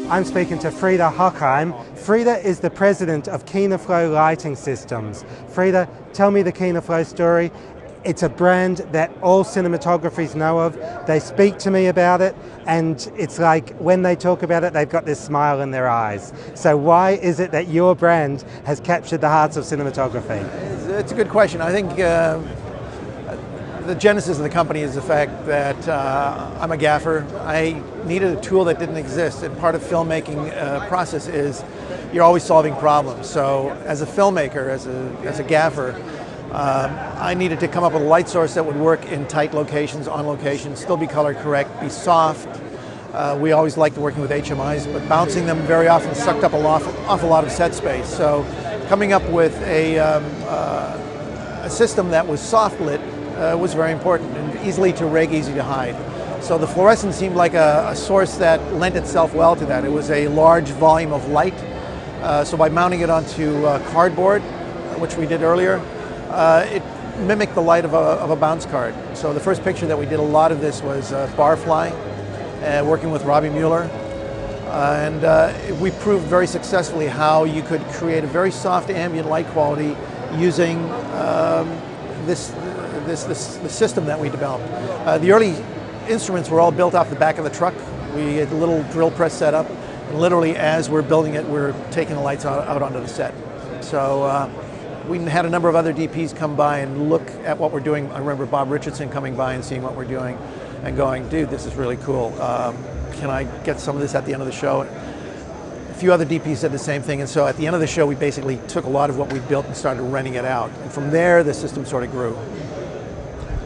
I'm speaking to Frida Hochheim. Frida is the president of Kino Flo Lighting Systems. Frida, tell me the Kino Flo story. It's a brand that all cinematographies know of. They speak to me about it, and it's like when they talk about it, they've got this smile in their eyes. So why is it that your brand has captured the hearts of cinematography? It's a good question. I think the genesis of the company is the fact that I'm a gaffer. I needed a tool that didn't exist, and part of filmmaking process is you're always solving problems. So as a filmmaker, as a gaffer, I needed to come up with a light source that would work in tight locations, on location, still be color correct, be soft. We always liked working with HMIs, but bouncing them very often sucked up an awful lot of set space. So coming up with a system that was soft lit was very important and easy to rig, easy to hide. So the fluorescent seemed like a source that lent itself well to that. It was a large volume of light. So by mounting it onto cardboard, which we did earlier, it mimicked the light of a bounce card. So the first picture that we did a lot of this was Barfly, working with Robbie Mueller. And we proved very successfully how you could create a very soft ambient light quality using the system that we developed. The early instruments were all built off the back of the truck. We had a little drill press set up, and literally as we're building it, we're taking the lights out onto the set. So we had a number of other DPs come by and look at what we're doing. I remember Bob Richardson coming by and seeing what we're doing and going, dude, this is really cool. Can I get some of this at the end of the show? A few other DPs said the same thing, and so at the end of the show we basically took a lot of what we built and started renting it out. And from there the system sort of grew.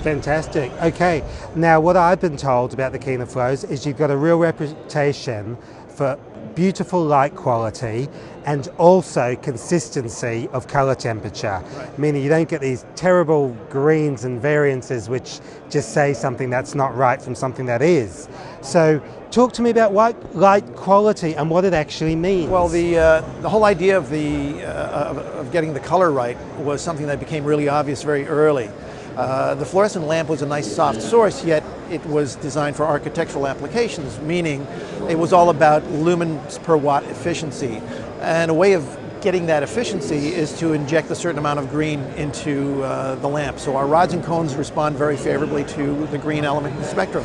Fantastic. Okay, now what I've been told about the Kino Flos is you've got a real reputation for beautiful light quality and also consistency of color temperature, right. Meaning you don't get these terrible greens and variances which just say something that's not right from something that is. So talk to me about light quality and what it actually means. Well, the whole idea of getting the color right was something that became really obvious very early. The fluorescent lamp was a nice soft source, yet it was designed for architectural applications, meaning it was all about lumens per watt efficiency. And a way of getting that efficiency is to inject a certain amount of green into the lamp. So our rods and cones respond very favorably to the green element in the spectrum.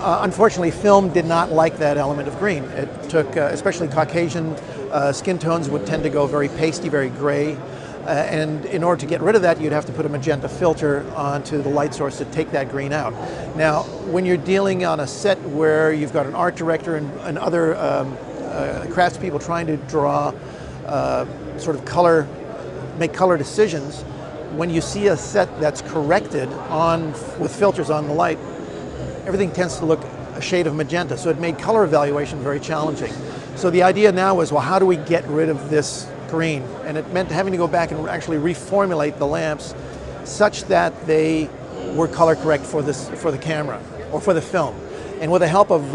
Unfortunately, film did not like that element of green. It took, especially Caucasian skin tones would tend to go very pasty, very gray. And in order to get rid of that, you'd have to put a magenta filter onto the light source to take that green out. Now, when you're dealing on a set where you've got an art director and other craftspeople trying to draw sort of color, make color decisions, when you see a set that's corrected with filters on the light, everything tends to look a shade of magenta. So it made color evaluation very challenging. So the idea now is, well, how do we get rid of this green? And it meant having to go back and actually reformulate the lamps such that they were color correct for the camera or for the film. And with the help of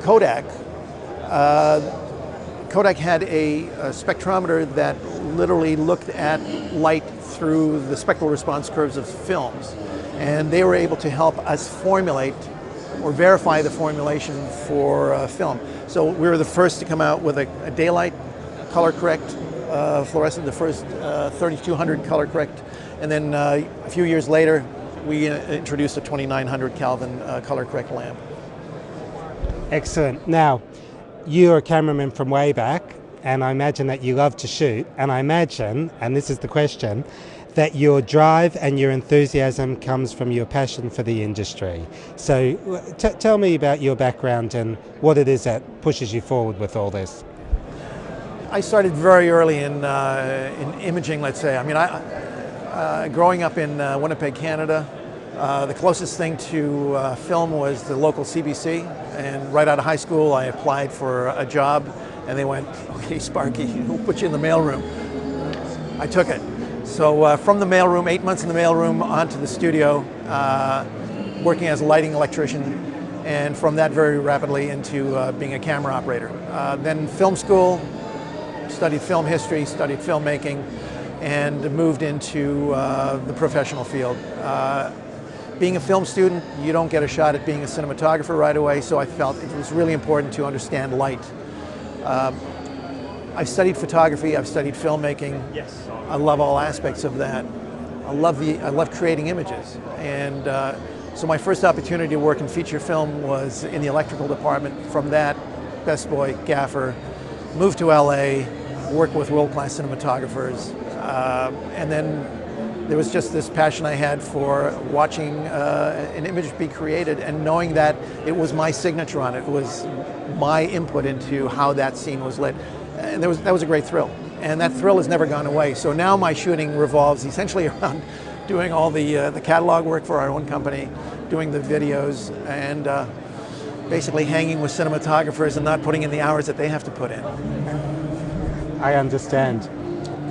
Kodak, Kodak had a spectrometer that literally looked at light through the spectral response curves of films, and they were able to help us formulate or verify the formulation for film. So we were the first to come out with a daylight color correct fluorescent, the first 3200 color correct, and then a few years later we introduced a 2900 Kelvin color correct lamp. Excellent. Now, you're a cameraman from way back, and I imagine that you love to shoot, and I imagine, and this is the question, that your drive and your enthusiasm comes from your passion for the industry. So tell me about your background and what it is that pushes you forward with all this. I started very early in imaging, let's say. I mean, growing up in Winnipeg, Canada, the closest thing to film was the local CBC, and right out of high school I applied for a job, and they went, okay, Sparky, we'll put you in the mailroom. I took it. So from the mailroom, 8 months in the mailroom, onto the studio, working as a lighting electrician, and from that very rapidly into being a camera operator. Then film school, studied film history, studied filmmaking, and moved into the professional field. Being a film student, you don't get a shot at being a cinematographer right away, so I felt it was really important to understand light. I've studied photography, I've studied filmmaking. Yes. I love all aspects of that. I love creating images. And so my first opportunity to work in feature film was in the electrical department. From that, best boy, gaffer, moved to LA, worked with world-class cinematographers, and then there was just this passion I had for watching an image be created and knowing that it was my signature on it. It was my input into how that scene was lit. And that was a great thrill. And that thrill has never gone away. So now my shooting revolves essentially around doing all the catalog work for our own company, doing the videos, and basically hanging with cinematographers and not putting in the hours that they have to put in. I understand.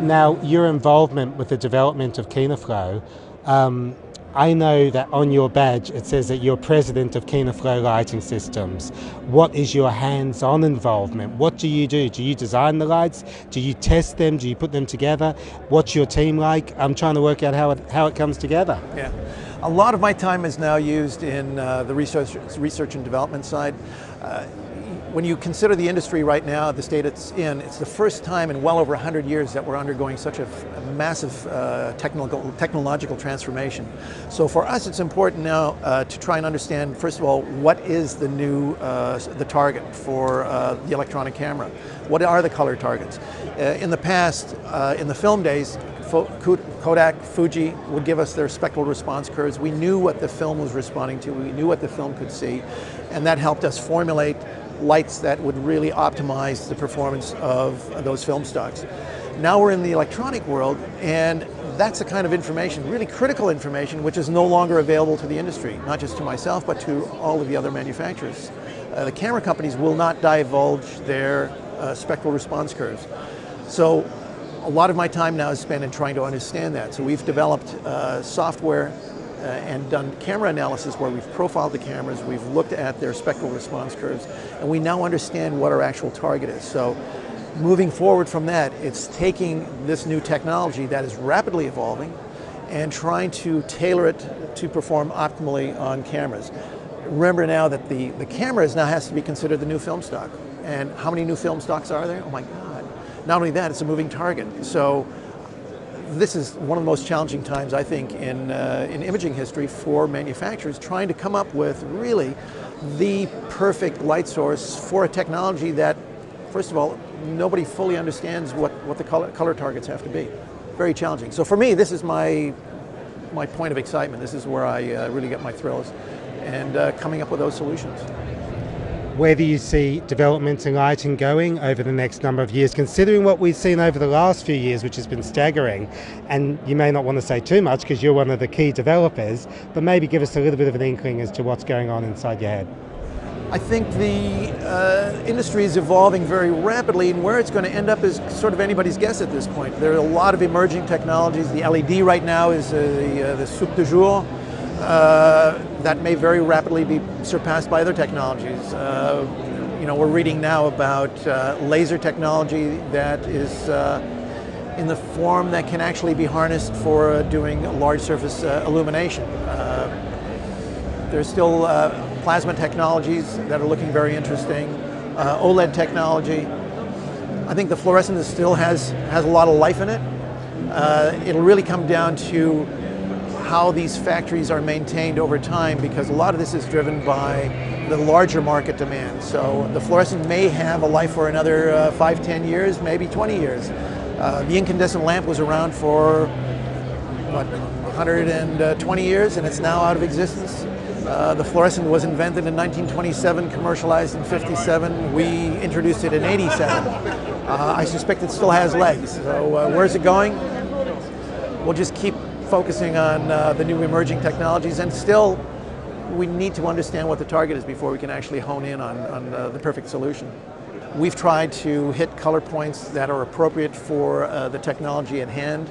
Now, your involvement with the development of Kino Flo, I know that on your badge it says that you're president of Kino Flo Lighting Systems. What is your hands-on involvement? What do you do? Do you design the lights? Do you test them? Do you put them together? What's your team like? I'm trying to work out how it comes together. Yeah, a lot of my time is now used in the research and development side. When you consider the industry right now, the state it's in, it's the first time in well over 100 years that we're undergoing such a massive technological transformation. So for us, it's important now to try and understand, first of all, what is the new the target for the electronic camera? What are the color targets? In the past, in the film days, Kodak, Fuji would give us their spectral response curves. We knew what the film was responding to. We knew what the film could see, and that helped us formulate lights that would really optimize the performance of those film stocks. Now we're in the electronic world, and that's the kind of information, really critical information, which is no longer available to the industry, not just to myself, but to all of the other manufacturers. The camera companies will not divulge their spectral response curves. So a lot of my time now is spent in trying to understand that. So we've developed software and done camera analysis where we've profiled the cameras, we've looked at their spectral response curves, and we now understand what our actual target is. So moving forward from that, it's taking this new technology that is rapidly evolving and trying to tailor it to perform optimally on cameras. Remember now that the cameras now has to be considered the new film stock. And how many new film stocks are there? Oh my God. Not only that, it's a moving target. So this is one of the most challenging times, I think, in imaging history for manufacturers, trying to come up with really the perfect light source for a technology that, first of all, nobody fully understands what the color targets have to be. Very challenging. So for me, this is my point of excitement. This is where I really get my thrills, and coming up with those solutions. Where do you see developments in lighting going over the next number of years, considering what we've seen over the last few years, which has been staggering? And you may not want to say too much because you're one of the key developers, but maybe give us a little bit of an inkling as to what's going on inside your head. I think the industry is evolving very rapidly, and where it's going to end up is sort of anybody's guess at this point. There are a lot of emerging technologies. The LED right now is the soup du jour. That may very rapidly be surpassed by other technologies. We're reading now about laser technology that is in the form that can actually be harnessed for doing large surface illumination. There's still plasma technologies that are looking very interesting. OLED technology. I think the fluorescent still has a lot of life in it. It'll really come down to how these factories are maintained over time, because a lot of this is driven by the larger market demand. So the fluorescent may have a life for another 5, 10 years, maybe 20 years. The incandescent lamp was around for, 120 years, and it's now out of existence. The fluorescent was invented in 1927, commercialized in 57. We introduced it in 87. I suspect it still has legs. So where's it going? We'll just keep focusing on the new emerging technologies, and still we need to understand what the target is before we can actually hone in on the perfect solution. We've tried to hit color points that are appropriate for the technology at hand,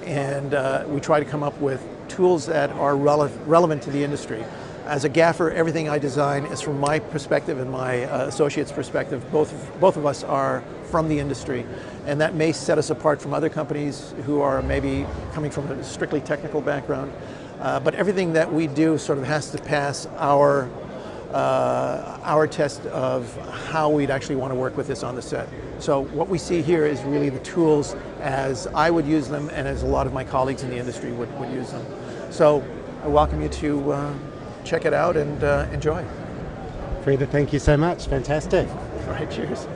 and we try to come up with tools that are relevant to the industry. As a gaffer, everything I design is from my perspective and my associate's perspective. Both of us are from the industry, and that may set us apart from other companies who are maybe coming from a strictly technical background. But everything that we do sort of has to pass our our test of how we'd actually want to work with this on the set. So what we see here is really the tools as I would use them and as a lot of my colleagues in the industry would use them. So I welcome you to check it out and enjoy. Frida, thank you so much. Fantastic. All right, cheers.